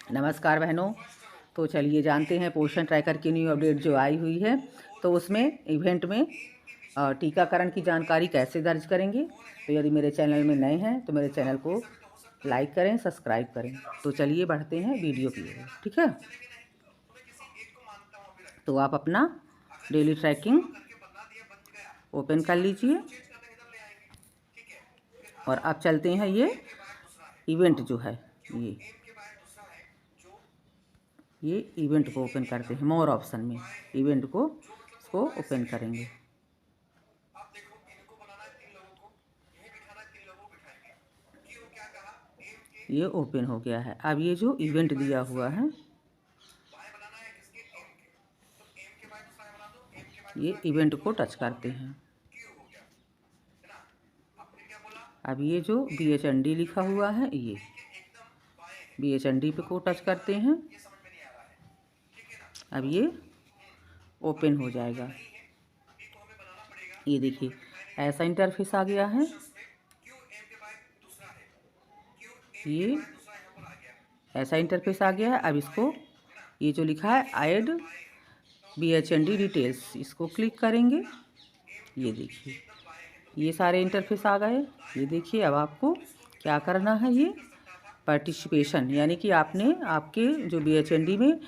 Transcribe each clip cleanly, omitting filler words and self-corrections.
नमस्कार बहनों। तो चलिए जानते हैं पोषण ट्रैकर की न्यू अपडेट जो आई हुई है। तो उसमें इवेंट में टीकाकरण की जानकारी कैसे दर्ज करेंगे। तो यदि मेरे चैनल में नए हैं तो मेरे चैनल को लाइक करें, सब्सक्राइब करें। तो चलिए बढ़ते हैं वीडियो की ओर, ठीक है। तो आप अपना डेली ट्रैकिंग ओपन कर लीजिए और अब चलते हैं ये इवेंट जो है ये इवेंट को ओपन करते हैं। मोर ऑप्शन में इवेंट को इसको ओपन करेंगे। ये ओपन हो गया है। अब ये जो इवेंट दिया हुआ है ये इवेंट को टच करते हैं। अब ये जो BHND लिखा हुआ है ये BHND पे को टच करते हैं। अब ये ओपन हो जाएगा। ये देखिए ऐसा इंटरफेस आ गया है। ये ऐसा इंटरफेस आ गया है। अब इसको ये जो लिखा है ऐड BHND डिटेल्स इसको क्लिक करेंगे। ये देखिए ये सारे इंटरफेस आ गए। ये देखिए अब आपको क्या करना है, ये पार्टिसिपेशन यानी कि आपने आपके जो BHND में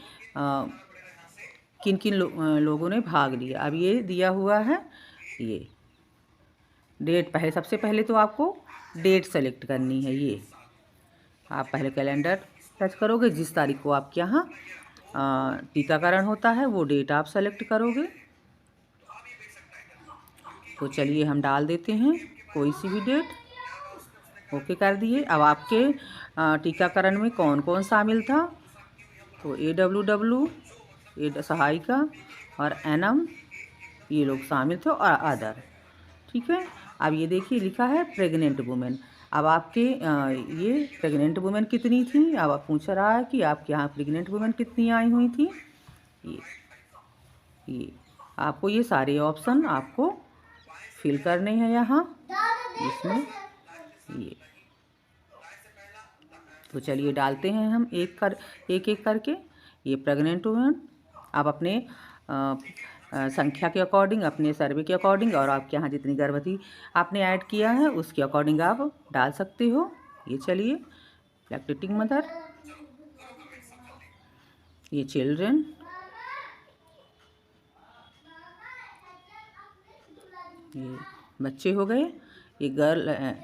किन किन लोगों ने भाग लिया। अब ये दिया हुआ है ये डेट। सबसे पहले तो आपको डेट सेलेक्ट करनी है। ये आप पहले कैलेंडर टच करोगे, जिस तारीख को आपके यहाँ टीकाकरण होता है वो डेट आप सेलेक्ट करोगे। तो चलिए हम डाल देते हैं कोई सी भी डेट। ओके कर दिए। अब आपके टीकाकरण में कौन कौन शामिल था, तो AWW सहायिका और NM ये लोग शामिल थे और अदर, ठीक है। अब ये देखिए लिखा है प्रेग्नेंट वुमेन। अब आपके ये प्रेग्नेंट वुमेन कितनी थी। अब आप पूछ रहा है कि आपके यहाँ प्रेग्नेंट वुमेन कितनी आई हुई थी। ये आपको ये सारे ऑप्शन आपको फिल करने हैं यहाँ इसमें। ये तो चलिए डालते हैं हम एक एक करके ये प्रेग्नेंट वुमेन। आप अपने संख्या के अकॉर्डिंग, अपने सर्वे के अकॉर्डिंग और आपके यहाँ जितनी गर्भवती आपने ऐड किया है उसके अकॉर्डिंग आप डाल सकते हो। ये चलिए लैक्टेटिंग मदर, ये चिल्ड्रन, ये बच्चे हो गए, ये गर्ल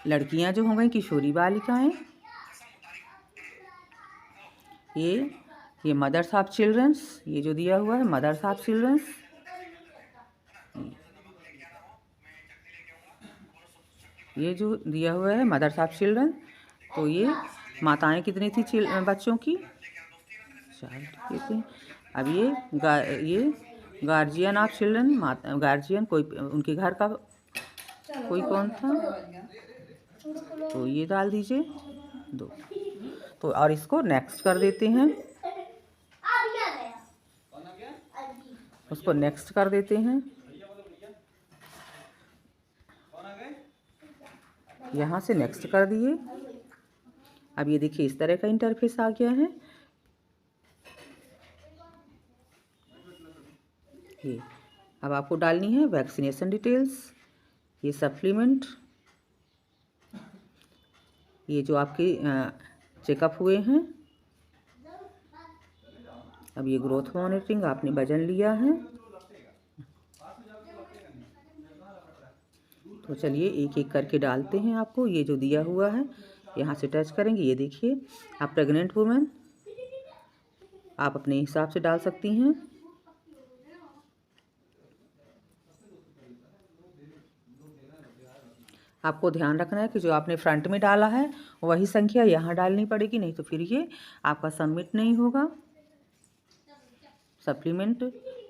लड़कियां जो हो गई किशोरी बालिकाएं, ये मदर्स ऑफ चिल्ड्रंस, ये जो दिया हुआ है मदर्स ऑफ चिल्ड्रंस। ये जो दिया हुआ है मदर्स ऑफ चिल्ड्रन, तो ये माताएं कितनी थी बच्चों की, 4 थी। अब ये गार्जियन ऑफ चिल्ड्रन, गार्जियन कोई उनके घर का कोई कौन था, तो ये डाल दीजिए 2। तो और इसको नेक्स्ट कर देते हैं, उसको नेक्स्ट कर देते हैं। यहाँ से नेक्स्ट कर दिए। अब ये देखिए इस तरह का इंटरफेस आ गया है। ये अब आपको डालनी है वैक्सीनेशन डिटेल्स, ये सप्लीमेंट, ये जो आपके चेकअप हुए हैं। अब ये ग्रोथ मॉनिटरिंग, आपने वजन लिया है। तो चलिए एक एक करके डालते हैं। आपको ये जो दिया हुआ है यहाँ से टच करेंगे। ये देखिए आप प्रेग्नेंट वुमेन आप अपने हिसाब से डाल सकती हैं। आपको ध्यान रखना है कि जो आपने फ्रंट में डाला है वही संख्या यहाँ डालनी पड़ेगी, नहीं तो फिर ये आपका सबमिट नहीं होगा। सप्लीमेंट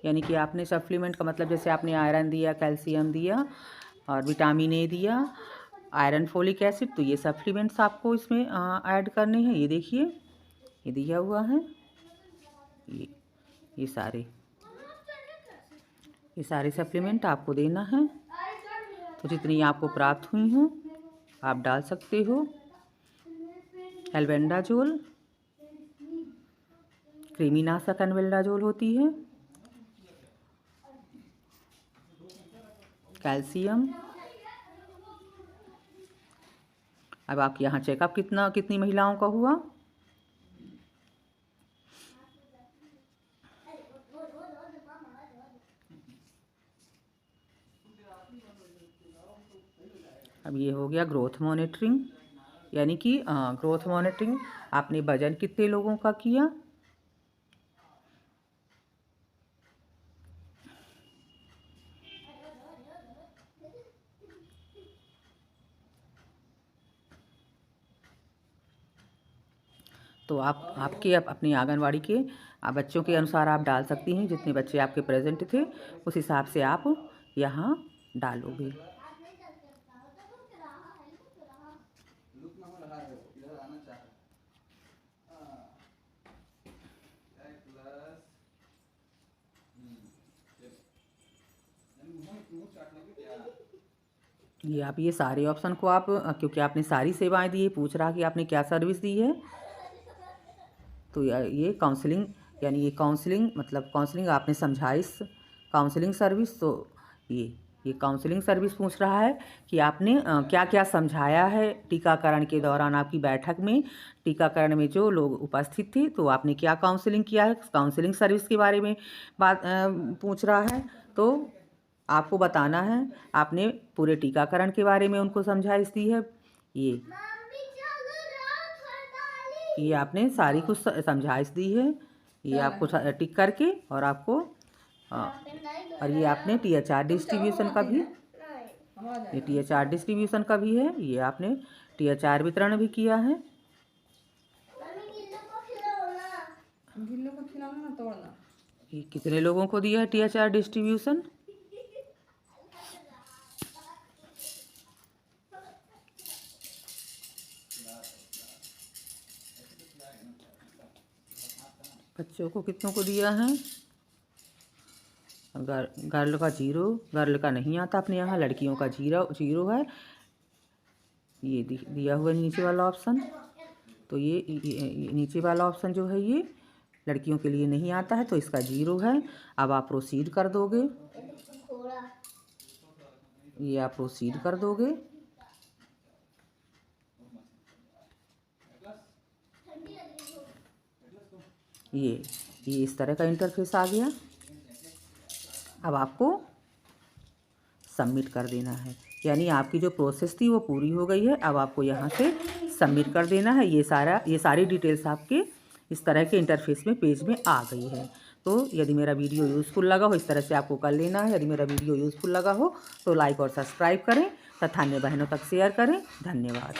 यानी कि आपने सप्लीमेंट का मतलब जैसे आपने आयरन दिया, कैल्शियम दिया और विटामिन A दिया, आयरन, फोलिक एसिड, तो ये सप्लीमेंट्स आपको इसमें ऐड करने हैं। ये देखिए ये दिया हुआ है, ये सारे सप्लीमेंट आपको देना है। तो जितनी आपको प्राप्त हुई हों आप डाल सकते हो। एल्बेंडाजोल, कृमिनाशक एल्बेंडाजोल होती है, कैल्शियम। अब आपके यहाँ चेकअप कितनी महिलाओं का हुआ? अब ये हो गया ग्रोथ मॉनिटरिंग, यानी कि ग्रोथ मॉनिटरिंग, आपने वजन कितने लोगों का किया, तो आपके अपनी आंगनवाड़ी के बच्चों के अनुसार आप डाल सकती हैं। जितने बच्चे आपके प्रेजेंट थे उस हिसाब से आप यहाँ डालोगे। ये सारे ऑप्शन को आप, क्योंकि आपने सारी सेवाएं दी है, पूछ रहा कि आपने क्या सर्विस दी है, तो ये काउंसलिंग, यानी ये काउंसलिंग मतलब काउंसलिंग आपने समझाइश काउंसलिंग सर्विस। तो ये काउंसलिंग सर्विस पूछ रहा है कि आपने क्या क्या समझाया है टीकाकरण के दौरान, आपकी बैठक में टीकाकरण में जो लोग उपस्थित थे, तो आपने क्या काउंसलिंग किया है, काउंसलिंग सर्विस के बारे में बात पूछ रहा है। तो आपको बताना है आपने पूरे टीकाकरण के बारे में उनको समझाइश दी है। ये आपने सारी कुछ समझाइश दी है, ये आपको टिक करके, और आपको और ये आपने THR डिस्ट्रीब्यूशन का भी, ये THR डिस्ट्रीब्यूशन का भी है, ये आपने THR वितरण भी किया है। ये कितने लोगों को दिया है THR डिस्ट्रीब्यूशन? बच्चों को कितनों को दिया है? गर्ल का 0, गर्ल का नहीं आता अपने यहाँ, लड़कियों का 0 है। ये दिया हुआ नीचे वाला ऑप्शन, तो ये नीचे वाला ऑप्शन जो है ये लड़कियों के लिए नहीं आता है, तो इसका 0 है। अब आप प्रोसीड कर दोगे, ये आप प्रोसीड कर दोगे। ये इस तरह का इंटरफेस आ गया। अब आपको सबमिट कर देना है, यानी आपकी जो प्रोसेस थी वो पूरी हो गई है। अब आपको यहाँ से सबमिट कर देना है। ये सारी डिटेल्स आपके इस तरह के इंटरफेस में पेज में आ गई है। तो यदि मेरा वीडियो यूज़फुल लगा हो, इस तरह से आपको कर लेना है। यदि मेरा वीडियो यूज़फुल लगा हो तो लाइक और सब्सक्राइब करें तथा अन्य बहनों तक शेयर करें। धन्यवाद।